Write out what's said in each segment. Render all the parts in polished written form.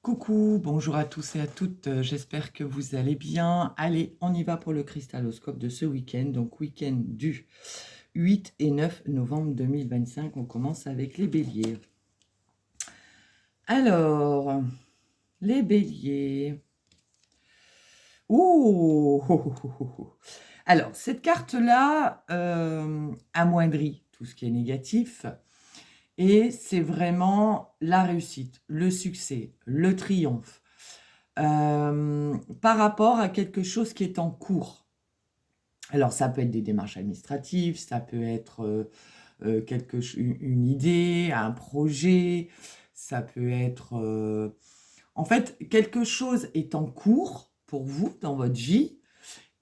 Coucou, bonjour à tous et à toutes, j'espère que vous allez bien. Allez, on y va pour le cristaloscope de ce week-end, donc week-end du 8 et 9 novembre 2025. On commence avec les béliers. Alors, les béliers. Ouh Alors, cette carte-là amoindrit tout ce qui est négatif. Et c'est vraiment la réussite, le succès, le triomphe, par rapport à quelque chose qui est en cours. Alors, ça peut être des démarches administratives, ça peut être une idée, un projet, ça peut être... En fait, quelque chose est en cours pour vous dans votre vie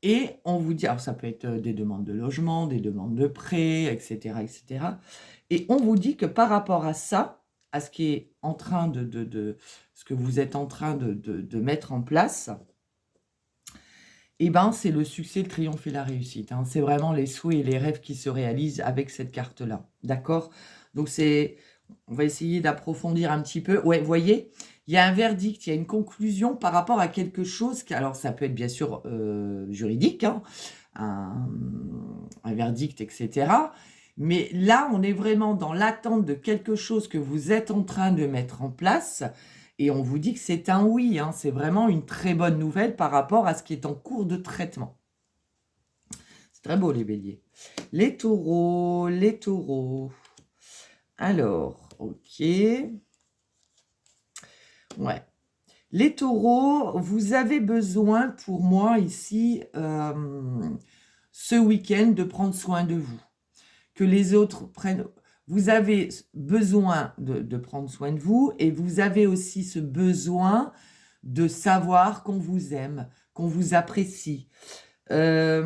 et on vous dit, alors ça peut être des demandes de logement, des demandes de prêt, etc., etc. Et on vous dit que par rapport à ça, à ce qui est en train ce que vous êtes en train de mettre en place, eh ben, c'est le succès, le triomphe et la réussite. Hein. C'est vraiment les souhaits et les rêves qui se réalisent avec cette carte-là. D'accord? Donc, on va essayer d'approfondir un petit peu. Ouais, vous voyez, il y a un verdict, il y a une conclusion par rapport à quelque chose alors ça peut être bien sûr juridique, hein, un verdict, etc. Mais là, on est vraiment dans l'attente de quelque chose que vous êtes en train de mettre en place. Et on vous dit que c'est un oui, hein, c'est vraiment une très bonne nouvelle par rapport à ce qui est en cours de traitement. C'est très beau, les béliers. Les taureaux, les taureaux. Alors, ok. Ouais. Les taureaux, vous avez besoin, pour moi, ici, ce week-end, de prendre soin de vous. Que les autres prennent... Vous avez besoin de prendre soin de vous et vous avez aussi ce besoin de savoir qu'on vous aime, qu'on vous apprécie. Ouais,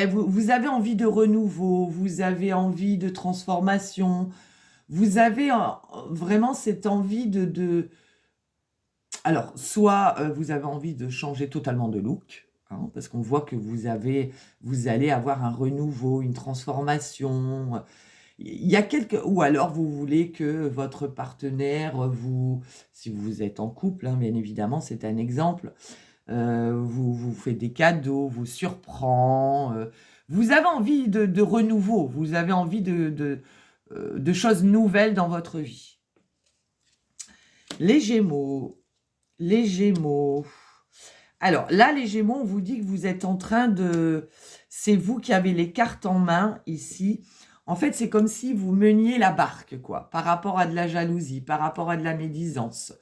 vous avez envie de renouveau, vous avez envie de transformation, vous avez vraiment cette envie Alors, soit vous avez envie de changer totalement de look, hein, parce qu'on voit que vous allez avoir un renouveau, une transformation. Il y a ou alors vous voulez que votre partenaire si vous êtes en couple, hein, bien évidemment, c'est un exemple, vous fait des cadeaux, vous surprend. Vous avez envie de renouveau, vous avez envie de choses nouvelles dans votre vie. Les Gémeaux. Les Gémeaux. Alors là, les Gémeaux, on vous dit que vous êtes en train de... C'est vous qui avez les cartes en main ici. En fait, c'est comme si vous meniez la barque, quoi, par rapport à de la jalousie, par rapport à de la médisance.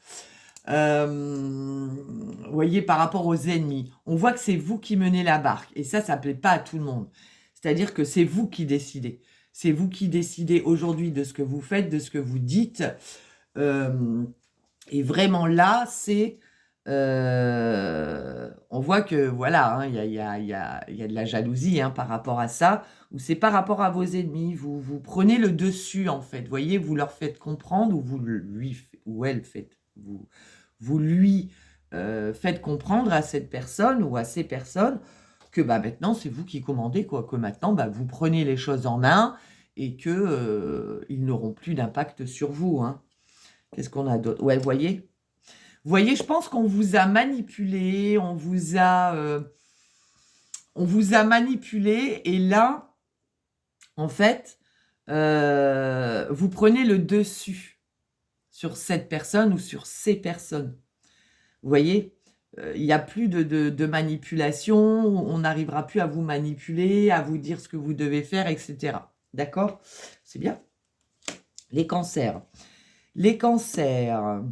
Vous voyez, par rapport aux ennemis. On voit que c'est vous qui menez la barque. Et ça plaît pas à tout le monde. C'est-à-dire que c'est vous qui décidez. C'est vous qui décidez aujourd'hui de ce que vous faites, de ce que vous dites. Et vraiment là, on voit que voilà, hein, il y a de la jalousie, hein, par rapport à ça, ou c'est par rapport à vos ennemis. Vous prenez le dessus, en fait. Vous voyez, vous leur faites comprendre, ou vous lui faites comprendre à cette personne ou à ces personnes que maintenant, c'est vous qui commandez, quoi. Que maintenant, vous prenez les choses en main et que ils n'auront plus d'impact sur vous, hein. Qu'est-ce qu'on a d'autre? Ouais, vous voyez, je pense qu'on vous a manipulé, on vous a manipulé, et là, en fait, vous prenez le dessus sur cette personne ou sur ces personnes. Vous voyez, il n'y a plus de manipulation, on n'arrivera plus à vous manipuler, à vous dire ce que vous devez faire, etc. D'accord? C'est bien. Les cancers. Les cancers.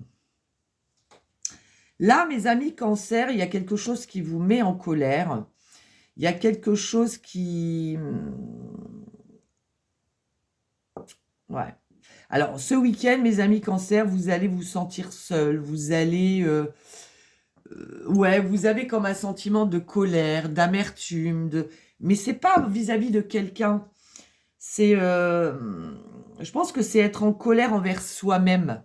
Là, mes amis cancers, il y a quelque chose qui vous met en colère. Il y a quelque chose qui... Ouais. Alors, ce week-end, mes amis cancers, vous allez vous sentir seul. Vous allez... ouais, vous avez comme un sentiment de colère, d'amertume. Mais c'est pas vis-à-vis de quelqu'un. C'est... je pense que c'est être en colère envers soi-même.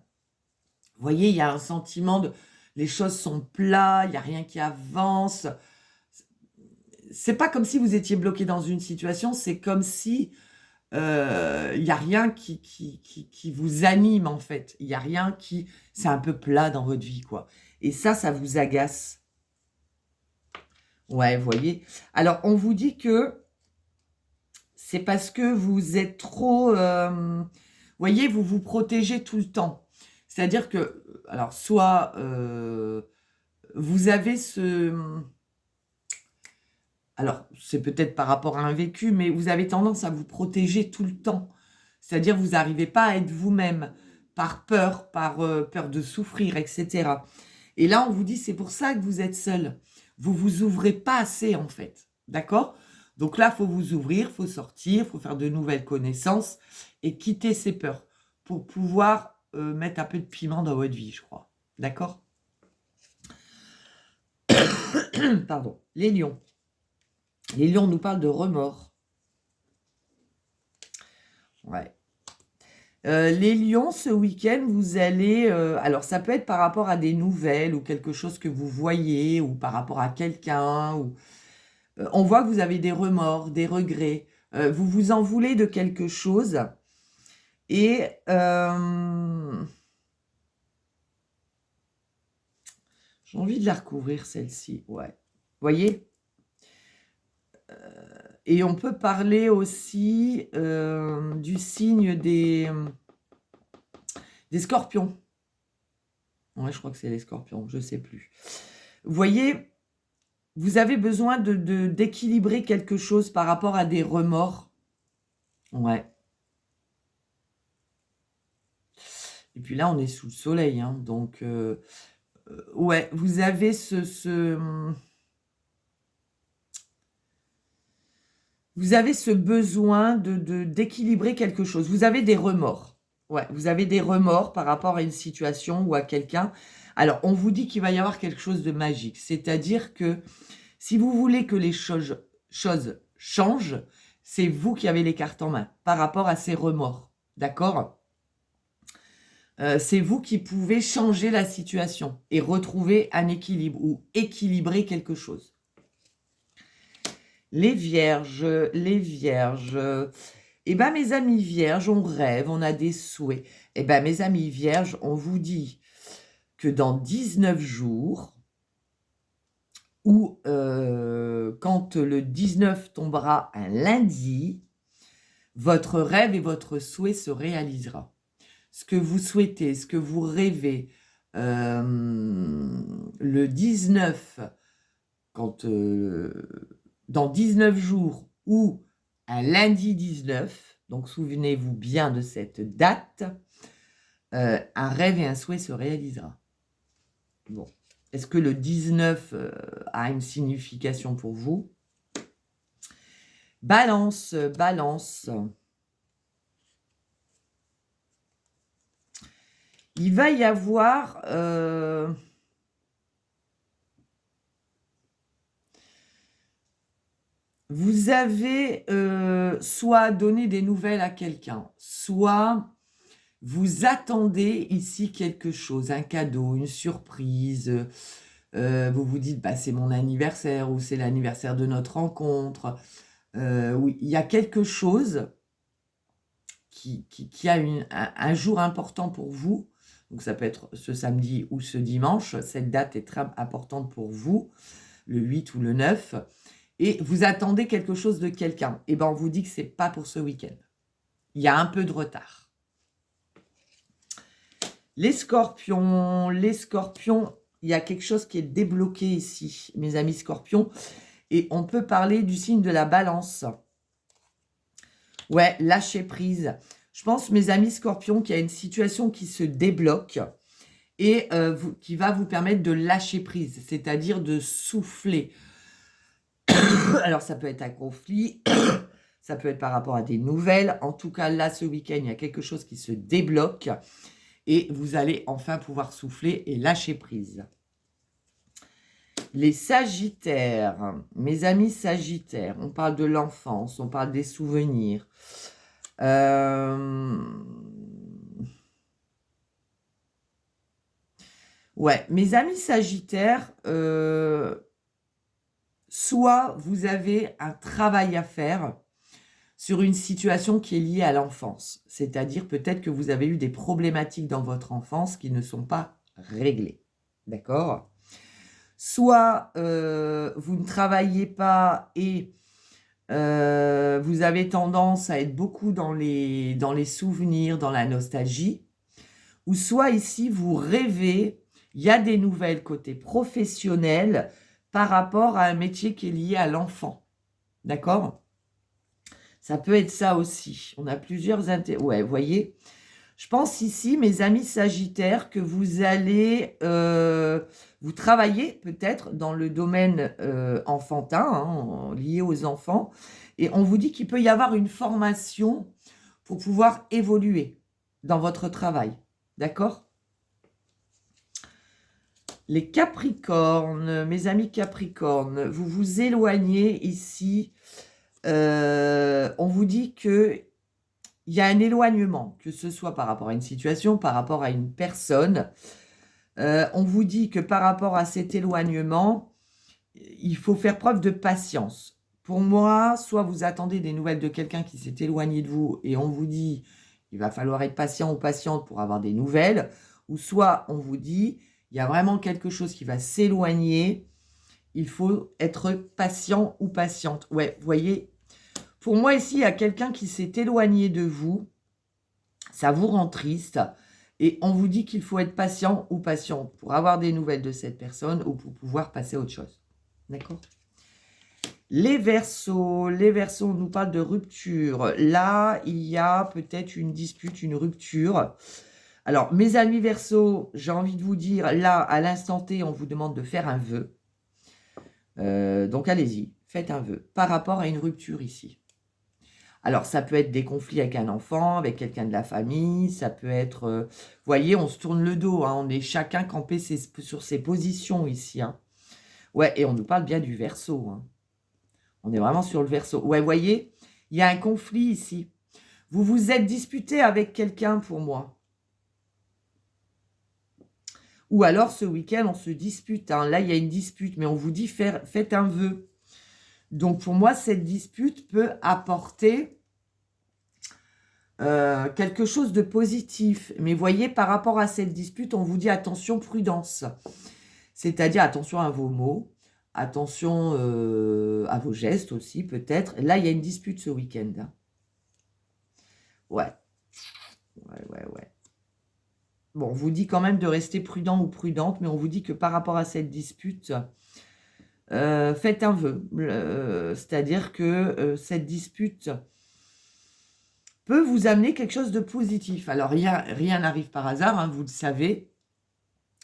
Vous voyez, il y a un sentiment de... Les choses sont plates, il n'y a rien qui avance. C'est pas comme si vous étiez bloqué dans une situation, c'est comme si il n'y a rien qui vous anime, en fait. Il n'y a rien qui... C'est un peu plat dans votre vie, quoi. Et ça vous agace. Ouais, vous voyez. Alors, on vous dit que c'est parce que vous êtes trop... vous voyez, vous vous protégez tout le temps. C'est-à-dire que, alors, soit vous avez ce... Alors, c'est peut-être par rapport à un vécu, mais vous avez tendance à vous protéger tout le temps. C'est-à-dire, vous n'arrivez pas à être vous-même, par peur de souffrir, etc. Et là, on vous dit, c'est pour ça que vous êtes seul. Vous vous ouvrez pas assez, en fait. D'accord? Donc là, il faut vous ouvrir, il faut sortir, il faut faire de nouvelles connaissances et quitter ces peurs pour pouvoir mettre un peu de piment dans votre vie, je crois. D'accord? Pardon. Les lions. Les lions nous parlent de remords. Ouais. Les lions, ce week-end, vous allez... alors, ça peut être par rapport à des nouvelles ou quelque chose que vous voyez ou par rapport à quelqu'un. Ou, on voit que vous avez des remords, des regrets. Vous vous en voulez de quelque chose. Et... j'ai envie de la recouvrir, celle-ci. Ouais. Vous voyez? Et on peut parler aussi du signe des scorpions. Ouais, je crois que c'est les scorpions, je ne sais plus. Vous voyez, vous avez besoin d'équilibrer quelque chose par rapport à des remords. Ouais. Et puis là, on est sous le soleil, hein, donc... ouais, vous avez vous avez ce besoin d'équilibrer quelque chose. Vous avez des remords. Ouais, vous avez des remords par rapport à une situation ou à quelqu'un. Alors, on vous dit qu'il va y avoir quelque chose de magique. C'est-à-dire que si vous voulez que les choses changent, c'est vous qui avez les cartes en main par rapport à ces remords. D'accord? C'est vous qui pouvez changer la situation et retrouver un équilibre ou équilibrer quelque chose. Les vierges, eh bien, mes amis vierges, on rêve, on a des souhaits. Eh bien, mes amis vierges, on vous dit que dans 19 jours, ou quand le 19 tombera un lundi, votre rêve et votre souhait se réalisera. Ce que vous souhaitez, ce que vous rêvez, le 19, quand... dans 19 jours ou un lundi 19, donc souvenez-vous bien de cette date, un rêve et un souhait se réalisera. Bon. Est-ce que le 19 a une signification pour vous? Balance, balance. Il va y avoir... vous avez soit donné des nouvelles à quelqu'un, soit vous attendez ici quelque chose, un cadeau, une surprise. Vous vous dites, bah, c'est mon anniversaire ou c'est l'anniversaire de notre rencontre. Oui, il y a quelque chose qui a un jour important pour vous. Donc ça peut être ce samedi ou ce dimanche. Cette date est très importante pour vous, le 8 ou le 9. Et vous attendez quelque chose de quelqu'un. Et bien, on vous dit que ce n'est pas pour ce week-end. Il y a un peu de retard. Les scorpions, il y a quelque chose qui est débloqué ici, mes amis scorpions. Et on peut parler du signe de la balance. Ouais, lâcher prise. Je pense, mes amis scorpions, qu'il y a une situation qui se débloque et qui va vous permettre de lâcher prise, c'est-à-dire de souffler. Alors, ça peut être un conflit, ça peut être par rapport à des nouvelles. En tout cas, là, ce week-end, il y a quelque chose qui se débloque et vous allez enfin pouvoir souffler et lâcher prise. Les sagittaires, mes amis sagittaires, on parle de l'enfance, on parle des souvenirs. Ouais, mes amis sagittaires, soit vous avez un travail à faire, sur une situation qui est liée à l'enfance. C'est-à-dire peut-être que vous avez eu des problématiques dans votre enfance qui ne sont pas réglées. D'accord ? Soit vous ne travaillez pas et vous avez tendance à être beaucoup dans les souvenirs, dans la nostalgie. Ou soit ici, vous rêvez, il y a des nouvelles côté professionnel par rapport à un métier qui est lié à l'enfant. D'accord ? Ça peut être ça aussi. On a plusieurs intérêts. Ouais, vous voyez ? Je pense ici, mes amis sagittaires, que vous allez... vous travaillez peut-être dans le domaine enfantin, hein, lié aux enfants. Et on vous dit qu'il peut y avoir une formation pour pouvoir évoluer dans votre travail. D'accord ? Les Capricornes, mes amis Capricornes, vous vous éloignez ici. On vous dit que il y a un éloignement, que ce soit par rapport à une situation, par rapport à une personne. On vous dit que par rapport à cet éloignement, il faut faire preuve de patience. Pour moi, soit vous attendez des nouvelles de quelqu'un qui s'est éloigné de vous et on vous dit il va falloir être patient ou patiente pour avoir des nouvelles, ou soit on vous dit il y a vraiment quelque chose qui va s'éloigner, il faut être patient ou patiente. Ouais, vous voyez, pour moi ici, il y a quelqu'un qui s'est éloigné de vous, ça vous rend triste, et on vous dit qu'il faut être patient ou patiente pour avoir des nouvelles de cette personne ou pour pouvoir passer à autre chose. D'accord ? Les Verseaux, on nous parle de rupture. Là, il y a peut-être une dispute, une rupture. Alors, mes amis Verseaux, j'ai envie de vous dire, là, à l'instant T, on vous demande de faire un vœu. Donc, allez-y, faites un vœu par rapport à une rupture ici. Alors, ça peut être des conflits avec un enfant, avec quelqu'un de la famille, ça peut être... vous voyez, on se tourne le dos, hein, on est chacun campé sur ses positions ici. Hein. Ouais, et on nous parle bien du Verseau. Hein. On est vraiment sur le Verseau. Ouais, vous voyez, il y a un conflit ici. Vous vous êtes disputé avec quelqu'un pour moi. Ou alors, ce week-end, on se dispute. Hein. Là, il y a une dispute, mais on vous dit faites un vœu. Donc, pour moi, cette dispute peut apporter quelque chose de positif. Mais voyez, par rapport à cette dispute, on vous dit attention, prudence. C'est-à-dire attention à vos mots, attention à vos gestes aussi, peut-être. Là, il y a une dispute ce week-end. Hein. Ouais. Bon, on vous dit quand même de rester prudent ou prudente, mais on vous dit que par rapport à cette dispute, faites un vœu. C'est-à-dire que cette dispute peut vous amener quelque chose de positif. Alors, rien n'arrive par hasard, hein, vous le savez.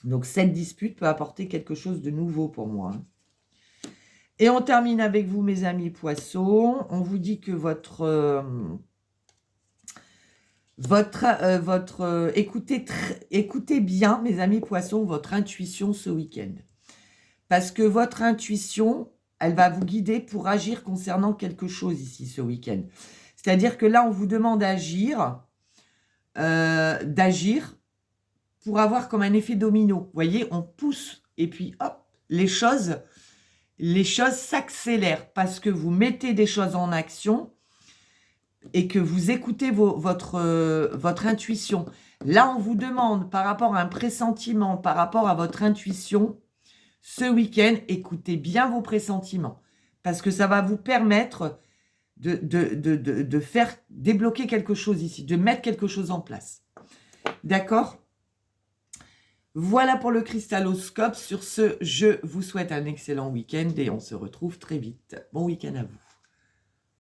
Donc, cette dispute peut apporter quelque chose de nouveau pour moi. Hein. Et on termine avec vous, mes amis Poissons. On vous dit que écoutez bien, mes amis Poissons, votre intuition ce week-end. Parce que votre intuition, elle va vous guider pour agir concernant quelque chose ici ce week-end. C'est-à-dire que là, on vous demande d'agir pour avoir comme un effet domino. Vous voyez, on pousse et puis hop, les choses s'accélèrent parce que vous mettez des choses en action et que vous écoutez votre intuition. Là, on vous demande par rapport à un pressentiment, par rapport à votre intuition, ce week-end, écoutez bien vos pressentiments parce que ça va vous permettre de faire débloquer quelque chose ici, de mettre quelque chose en place. D'accord ? Voilà pour le cristalloscope. Sur ce, je vous souhaite un excellent week-end et on se retrouve très vite. Bon week-end à vous.